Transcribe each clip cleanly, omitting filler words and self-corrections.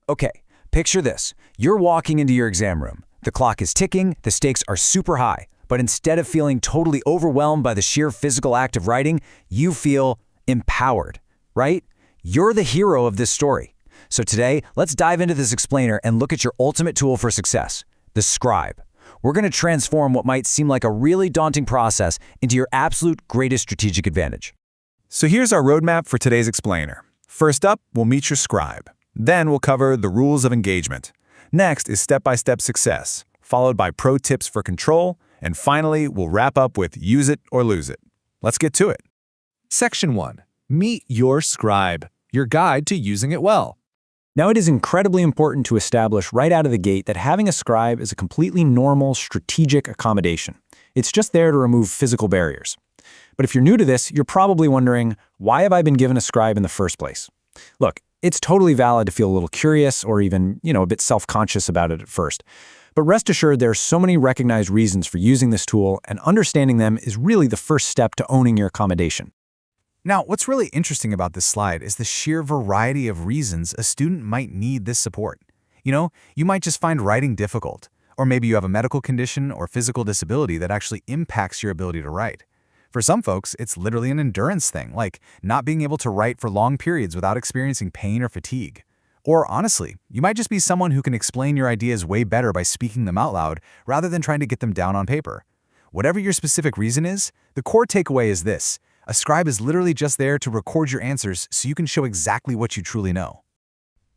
Okay, picture this. You're walking into your exam room. The clock is ticking, the stakes are super high, but instead of feeling totally overwhelmed by the sheer physical act of writing, you feel empowered, right? You're the hero of this story. So today, let's dive into this explainer and look at your ultimate tool for success, the Scribe. We're going to transform what might seem like a really daunting process into your absolute greatest strategic advantage. So here's our roadmap for today's explainer. First up, we'll meet your scribe. Then we'll cover the rules of engagement. Next is step-by-step success, followed by pro tips for control, and finally, we'll wrap up with use it or lose it. Let's get to it. Section 1. Meet your scribe, your guide to using it well. Now, it is incredibly important to establish right out of the gate that having a scribe is a completely normal, strategic accommodation. It's just there to remove physical barriers. But if you're new to this, you're probably wondering, why have I been given a scribe in the first place? Look, it's totally valid to feel a little curious or even, a bit self-conscious about it at first. But rest assured, there are so many recognized reasons for using this tool, and understanding them is really the first step to owning your accommodation. Now, what's really interesting about this slide is the sheer variety of reasons a student might need this support. You might just find writing difficult, or maybe you have a medical condition or physical disability that actually impacts your ability to write. For some folks, it's literally an endurance thing, like not being able to write for long periods without experiencing pain or fatigue. Or honestly, you might just be someone who can explain your ideas way better by speaking them out loud rather than trying to get them down on paper. Whatever your specific reason is, the core takeaway is this. A scribe is literally just there to record your answers so you can show exactly what you truly know.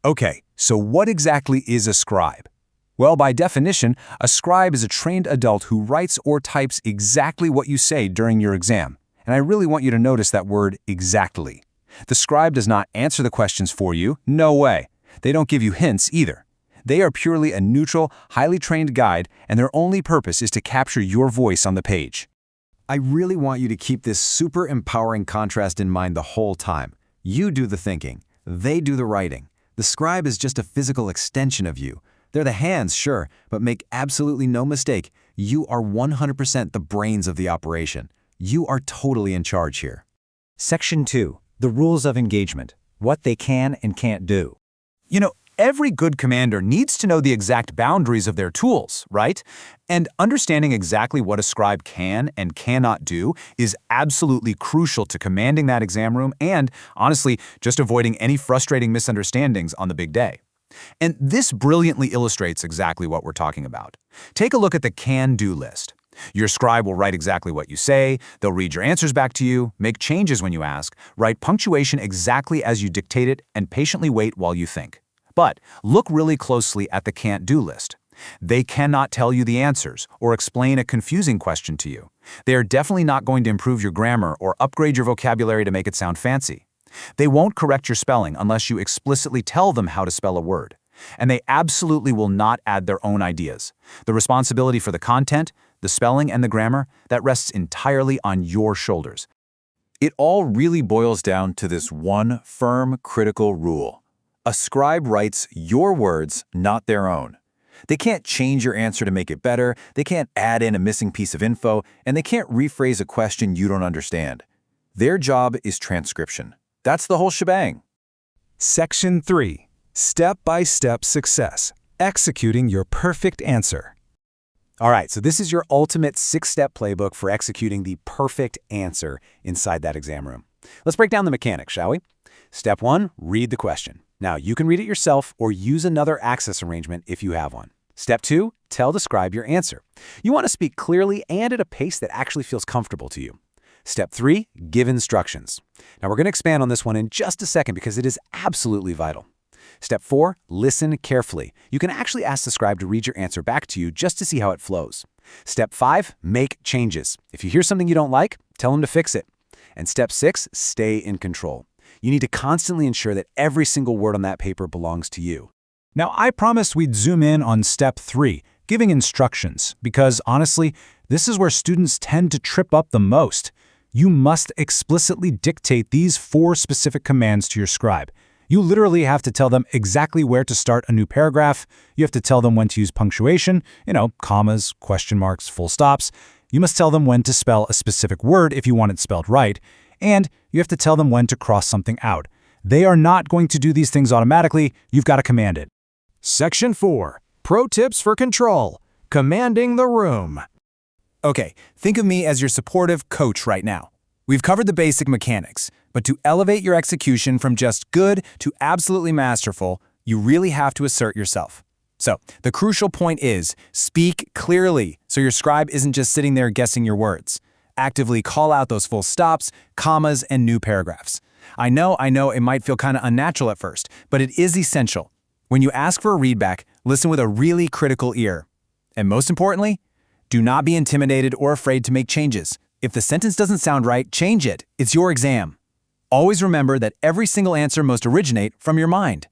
Okay, so what exactly is a scribe? Well, by definition, a scribe is a trained adult who writes or types exactly what you say during your exam. And I really want you to notice that word exactly. The scribe does not answer the questions for you, no way. They don't give you hints either. They are purely a neutral, highly trained guide, and their only purpose is to capture your voice on the page. I really want you to keep this super empowering contrast in mind the whole time. You do the thinking. They do the writing. The scribe is just a physical extension of you. They're the hands, sure, but make absolutely no mistake, you are 100% the brains of the operation. You are totally in charge here. Section 2. The rules of engagement. What they can and can't do. Every good commander needs to know the exact boundaries of their tools, right? And understanding exactly what a scribe can and cannot do is absolutely crucial to commanding that exam room and, honestly, just avoiding any frustrating misunderstandings on the big day. And this brilliantly illustrates exactly what we're talking about. Take a look at the can-do list. Your scribe will write exactly what you say, they'll read your answers back to you, make changes when you ask, write punctuation exactly as you dictate it, and patiently wait while you think. But look really closely at the can't-do list. They cannot tell you the answers or explain a confusing question to you. They are definitely not going to improve your grammar or upgrade your vocabulary to make it sound fancy. They won't correct your spelling unless you explicitly tell them how to spell a word. And they absolutely will not add their own ideas. The responsibility for the content, the spelling, and the grammar, that rests entirely on your shoulders. It all really boils down to this one firm, critical rule. A scribe writes your words, not their own. They can't change your answer to make it better, they can't add in a missing piece of info, and they can't rephrase a question you don't understand. Their job is transcription. That's the whole shebang. Section 3. Step-by-step success. Executing your perfect answer. All right, so this is your ultimate 6-step playbook for executing the perfect answer inside that exam room. Let's break down the mechanics, shall we? Step 1, read the question. Now, you can read it yourself or use another access arrangement if you have one. Step 2, tell the scribe your answer. You want to speak clearly and at a pace that actually feels comfortable to you. Step 3, give instructions. Now, we're going to expand on this one in just a second because it is absolutely vital. Step 4, listen carefully. You can actually ask the scribe to read your answer back to you just to see how it flows. Step 5, make changes. If you hear something you don't like, tell him to fix it. And step 6, stay in control. You need to constantly ensure that every single word on that paper belongs to you. Now, I promised we'd zoom in on step 3, giving instructions, because honestly, this is where students tend to trip up the most. You must explicitly dictate these 4 specific commands to your scribe. You literally have to tell them exactly where to start a new paragraph. You have to tell them when to use punctuation, commas, question marks, full stops. You must tell them when to spell a specific word if you want it spelled right. And you have to tell them when to cross something out. They are not going to do these things automatically. You've got to command it. Section 4. Pro Tips for Control. Commanding the Room. Okay, think of me as your supportive coach right now. We've covered the basic mechanics, but to elevate your execution from just good to absolutely masterful, you really have to assert yourself. So, the crucial point is, speak clearly so your scribe isn't just sitting there guessing your words. Actively call out those full stops, commas, and new paragraphs. I know it might feel kind of unnatural at first, but it is essential. When you ask for a readback, listen with a really critical ear. And most importantly, do not be intimidated or afraid to make changes. If the sentence doesn't sound right, change it. It's your exam. Always remember that every single answer must originate from your mind.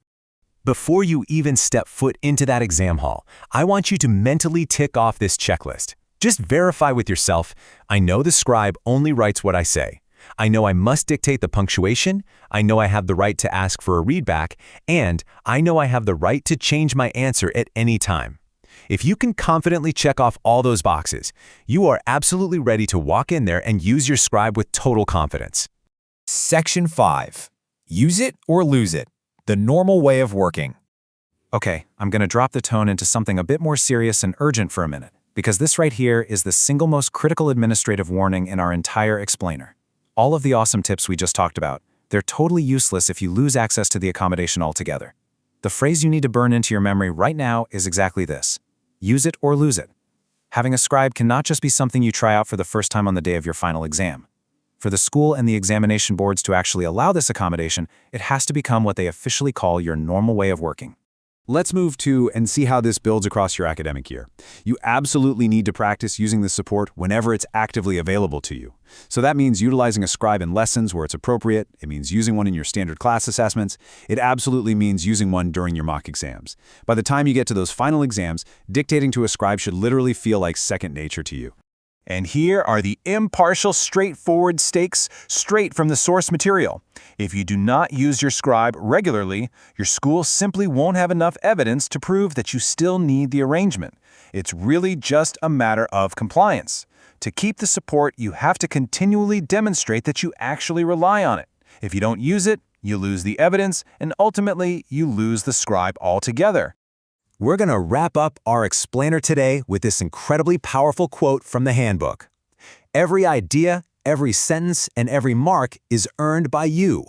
Before you even step foot into that exam hall, I want you to mentally tick off this checklist. Just verify with yourself, I know the scribe only writes what I say. I know I must dictate the punctuation, I know I have the right to ask for a readback, and I know I have the right to change my answer at any time. If you can confidently check off all those boxes, you are absolutely ready to walk in there and use your scribe with total confidence. Section 5. Use it or lose it. The normal way of working. Okay, I'm going to drop the tone into something a bit more serious and urgent for a minute, because this right here is the single most critical administrative warning in our entire explainer. All of the awesome tips we just talked about, they're totally useless if you lose access to the accommodation altogether. The phrase you need to burn into your memory right now is exactly this: use it or lose it. Having a scribe cannot just be something you try out for the first time on the day of your final exam. For the school and the examination boards to actually allow this accommodation, it has to become what they officially call your normal way of working. Let's move to and see how this builds across your academic year. You absolutely need to practice using this support whenever it's actively available to you. So that means utilizing a scribe in lessons where it's appropriate. It means using one in your standard class assessments. It absolutely means using one during your mock exams. By the time you get to those final exams, dictating to a scribe should literally feel like second nature to you. And here are the impartial, straightforward stakes straight from the source material. If you do not use your scribe regularly, your school simply won't have enough evidence to prove that you still need the arrangement. It's really just a matter of compliance. To keep the support, you have to continually demonstrate that you actually rely on it. If you don't use it, you lose the evidence, and ultimately, you lose the scribe altogether. We're going to wrap up our explainer today with this incredibly powerful quote from the handbook. Every idea, every sentence, and every mark is earned by you.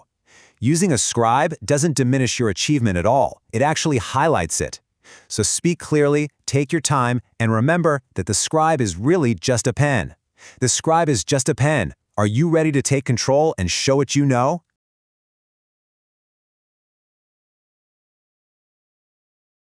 Using a scribe doesn't diminish your achievement at all. It actually highlights it. So speak clearly, take your time, and remember that the scribe is really just a pen. The scribe is just a pen. Are you ready to take control and show what you know?